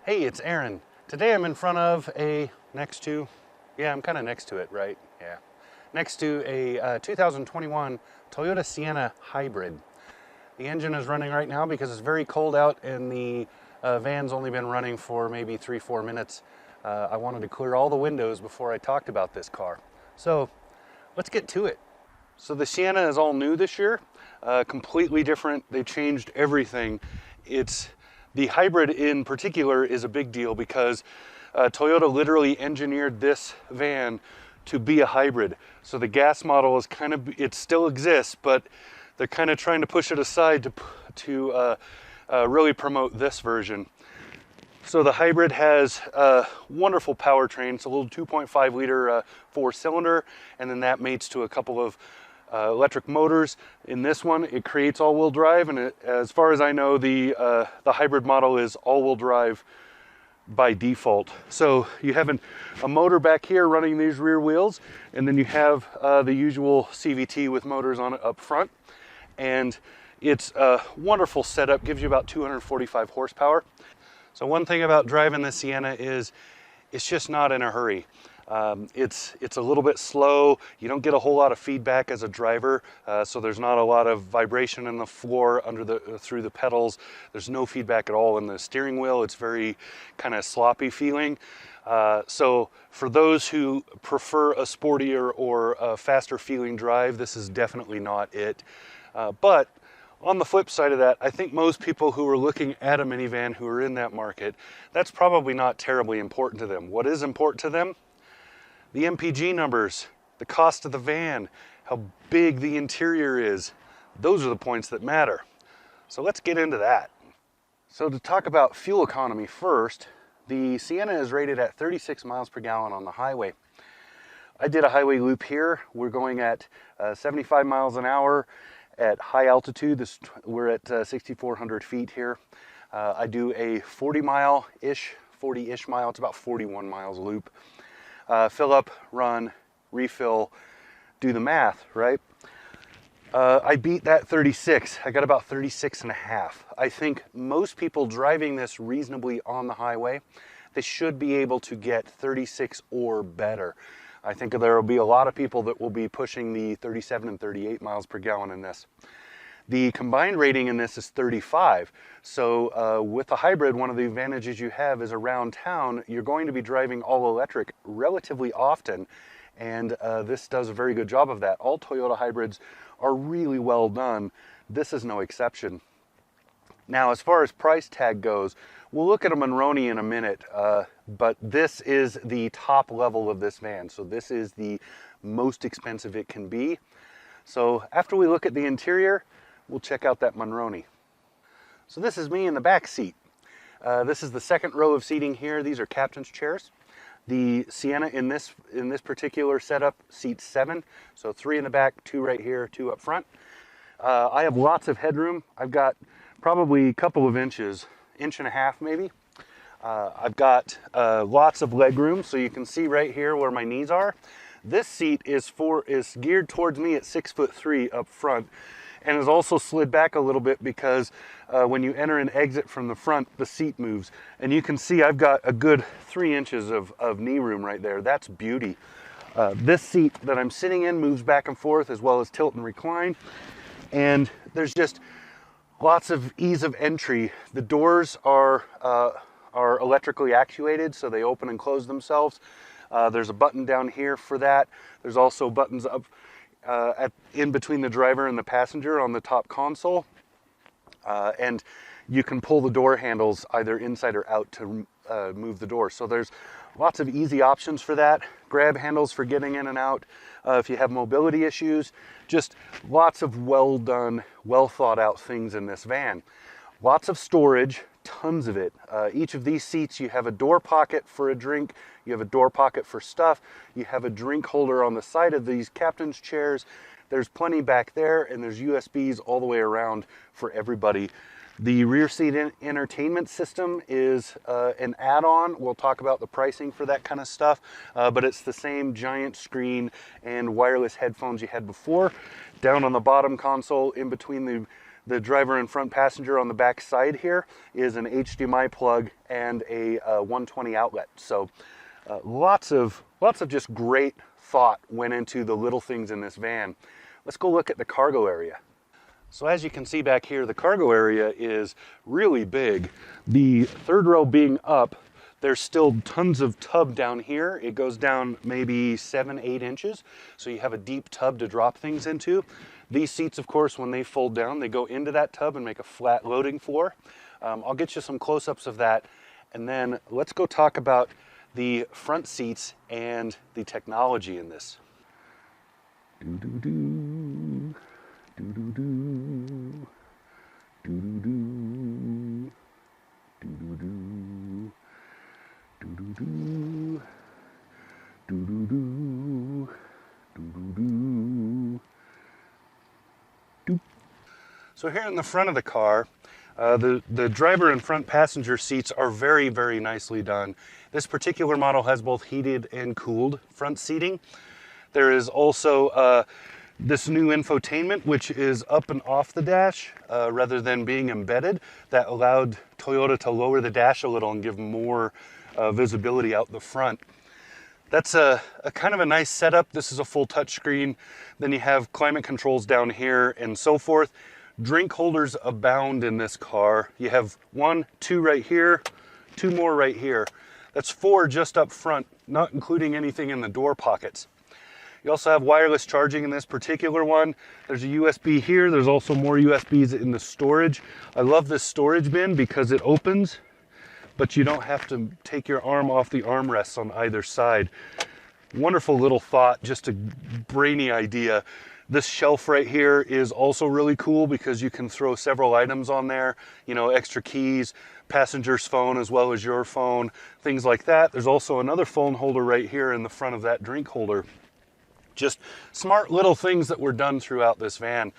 Hey, it's Aaron. Today I'm in front of I'm kind of next to it, right? Yeah. Next to a 2021 Toyota Sienna Hybrid. The engine is running right now because it's very cold out and the van's only been running for maybe 3-4 minutes. I wanted to clear all the windows before I talked about this car. So let's get to it. So the Sienna is all new this year, completely different. They changed everything. The hybrid in particular is a big deal because Toyota literally engineered this van to be a hybrid. So the gas model is it still exists, but they're kind of trying to push it aside to really promote this version. So the hybrid has a wonderful powertrain. It's a little 2.5 liter 4-cylinder, and then that mates to a couple of electric motors. In this one, it creates all-wheel drive, and as far as I know, the hybrid model is all-wheel drive by default. So you have a motor back here running these rear wheels, and then you have the usual CVT with motors on it up front. And it's a wonderful setup, gives you about 245 horsepower. So one thing about driving the Sienna is it's just not in a hurry. It's a little bit slow. You don't get a whole lot of feedback as a driver, so there's not a lot of vibration in the floor through the pedals. There's no feedback at all in the steering wheel. It's very kind of sloppy feeling. So for those who prefer a sportier or a faster feeling drive, this is definitely not it. But on the flip side of that, I think most people who are looking at a minivan who are in that market, that's probably not terribly important to them. What is important to them? The MPG numbers, the cost of the van, how big the interior is. Those are the points that matter. So let's get into that. So to talk about fuel economy first, the Sienna is rated at 36 miles per gallon on the highway. I did a highway loop here. We're going at 75 miles an hour at high altitude. We're at 6,400 feet here. I do a 40-ish mile, it's about 41 miles loop. Fill up, run, refill, do the math, right? I beat that 36. I got about 36 and a half. I think most people driving this reasonably on the highway, they should be able to get 36 or better. I think there will be a lot of people that will be pushing the 37 and 38 miles per gallon in this. The combined rating in this is 35. So with the hybrid, one of the advantages you have is around town, you're going to be driving all electric relatively often. And this does a very good job of that. All Toyota hybrids are really well done. This is no exception. Now, as far as price tag goes, we'll look at a Monroney in a minute, but this is the top level of this van. So this is the most expensive it can be. So after we look at the interior, we'll check out that Monroney. So this is me in the back seat. This is the second row of seating here. These are captain's chairs. The Sienna in this particular setup seats 7. So 3 in the back, 2 right here, 2 up front. I have lots of headroom. I've got probably a couple of inches, inch and a half maybe. I've got lots of leg room, so you can see right here where my knees are. This seat is geared towards me at 6'3" up front, and is also slid back a little bit because when you enter and exit from the front, the seat moves. And you can see I've got a good 3 inches of knee room right there. That's beauty. This seat that I'm sitting in moves back and forth as well as tilt and recline. And there's just lots of ease of entry. The doors are electrically actuated, so they open and close themselves. There's a button down here for that. There's also buttons up in between the driver and the passenger on the top console. And you can pull the door handles either inside or out to move the door. So there's lots of easy options for that. Grab handles for getting in and out. If you have mobility issues, just lots of well done, well thought out things in this van. Lots of storage, tons of it. Each of these seats, you have a door pocket for a drink, you have a door pocket for stuff, you have a drink holder on the side of these captain's chairs. There's plenty back there, and there's USBs all the way around for everybody. The rear seat entertainment system is an add-on. We'll talk about the pricing for that kind of stuff, but it's the same giant screen and wireless headphones you had before. Down on the bottom console, in between The driver and front passenger on the back side here is an HDMI plug and a 120 outlet. So lots of just great thought went into the little things in this van. Let's go look at the cargo area. So as you can see back here, the cargo area is really big. The third row being up, there's still tons of tub down here. It goes down maybe 7-8 inches. So you have a deep tub to drop things into. These seats, of course, when they fold down, they go into that tub and make a flat loading floor. I'll get you some close-ups of that. And then let's go talk about the front seats and the technology in this. Do-do-do. Do-do-do. Do-do-do. Do-do-do. Do-do-do, do-do-do, do-do-do, doop. So here in the front of the car, the driver and front passenger seats are very, very nicely done. This particular model has both heated and cooled front seating. There is also this new infotainment, which is up and off the dash rather than being embedded. That allowed Toyota to lower the dash a little and give more visibility out the front. That's a kind of a nice setup. This is a full touchscreen. Then you have climate controls down here and so forth. Drink holders abound in this car. You have 1, 2 right here, 2 more right here. That's 4 just up front, not including anything in the door pockets. You also have wireless charging in this particular one. There's a USB here. There's also more USBs in the storage. I love this storage bin because it opens, but you don't have to take your arm off the armrests on either side. Wonderful little thought, just a brainy idea. This shelf right here is also really cool because you can throw several items on there, you know, extra keys, passenger's phone as well as your phone, things like that. There's also another phone holder right here in the front of that drink holder. Just smart little things that were done throughout this van.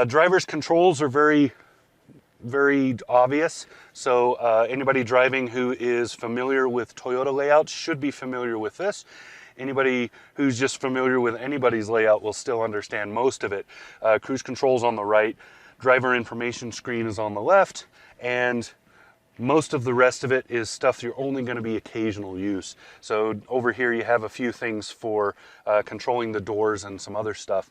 Driver's controls are very obvious. So anybody driving who is familiar with Toyota layouts should be familiar with this. Anybody who's just familiar with anybody's layout will still understand most of it. Cruise control's on the right, driver information screen is on the left, and most of the rest of it is stuff you're only going to be occasional use. So over here you have a few things for controlling the doors and some other stuff.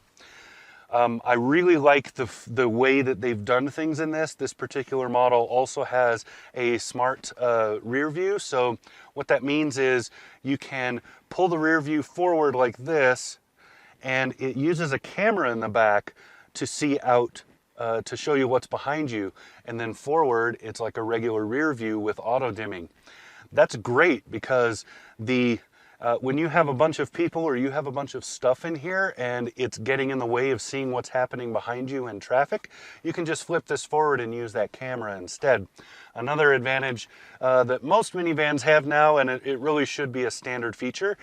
I really like the way that they've done things in this. This particular model also has a smart rear view. So what that means is you can pull the rear view forward like this, and it uses a camera in the back to see out, to show you what's behind you. And then forward, it's like a regular rear view with auto dimming. That's great because when you have a bunch of people or you have a bunch of stuff in here and it's getting in the way of seeing what's happening behind you in traffic, you can just flip this forward and use that camera instead. Another advantage that most minivans have now, and it really should be a standard feature,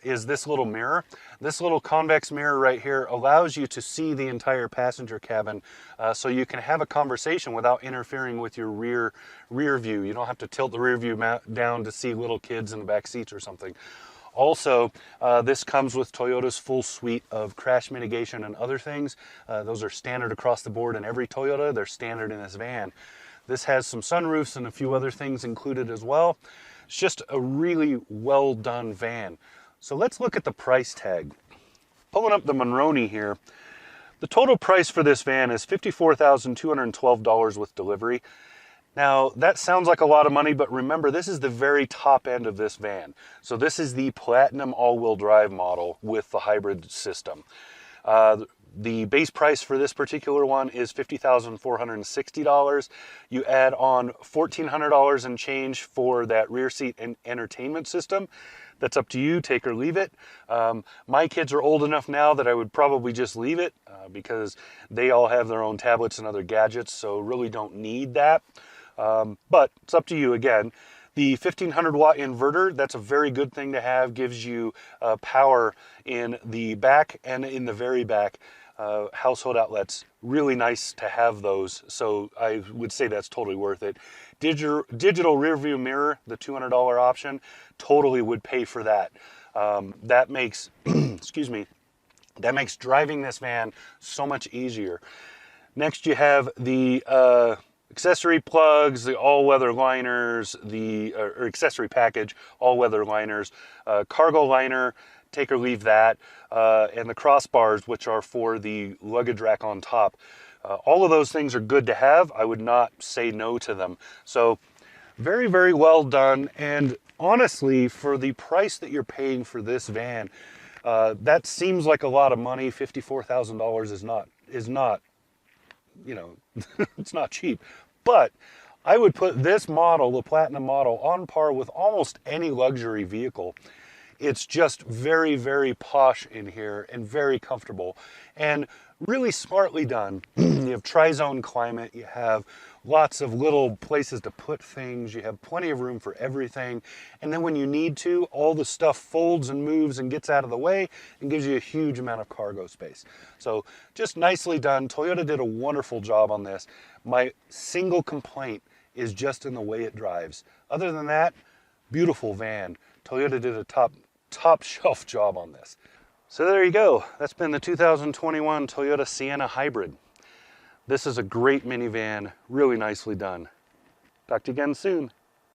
is this little mirror. This little convex mirror right here allows you to see the entire passenger cabin, so you can have a conversation without interfering with your rear view. You don't have to tilt the rear view down to see little kids in the back seats or something. Also, this comes with Toyota's full suite of crash mitigation and other things. Those are standard across the board in every Toyota. They're standard in this van. This has some sunroofs and a few other things included as well. It's just a really well done van. So let's look at the price tag. Pulling up the Monroney here, the total price for this van is $54,212 with delivery. Now, that sounds like a lot of money, but remember, this is the very top end of this van. So this is the Platinum all-wheel drive model with the hybrid system. The base price for this particular one is $50,460. You add on $1,400 and change for that rear seat and entertainment system. That's up to you, take or leave it. My kids are old enough now that I would probably just leave it because they all have their own tablets and other gadgets, so really don't need that. But it's up to you again. The 1500 watt inverter, that's a very good thing to have, gives you power in the back and in the very back. Household outlets, really nice to have those, so I would say that's totally worth it. Digital rear view mirror, the $200 option, totally would pay for that. That makes, excuse me, that makes driving this van so much easier. Next you have the accessory plugs, the all-weather liners, the or accessory package, all-weather liners, cargo liner, take or leave that, and the crossbars, which are for the luggage rack on top. All of those things are good to have. I would not say no to them. So very, very well done. And honestly, for the price that you're paying for this van, that seems like a lot of money. $54,000 is not, you know, it's not cheap. But I would put this model, the Platinum model, on par with almost any luxury vehicle. It's just very, very posh in here and very comfortable and really smartly done. You have tri-zone climate, you have lots of little places to put things, you have plenty of room for everything, and then when you need to, all the stuff folds and moves and gets out of the way and gives you a huge amount of cargo space. So just nicely done. Toyota did a wonderful job on this. My single complaint is just in the way it drives. Other than that, beautiful van. Toyota did a top shelf job on this. So there you go. That's been the 2021 Toyota Sienna Hybrid. This is a great minivan, really nicely done. Talk to you again soon.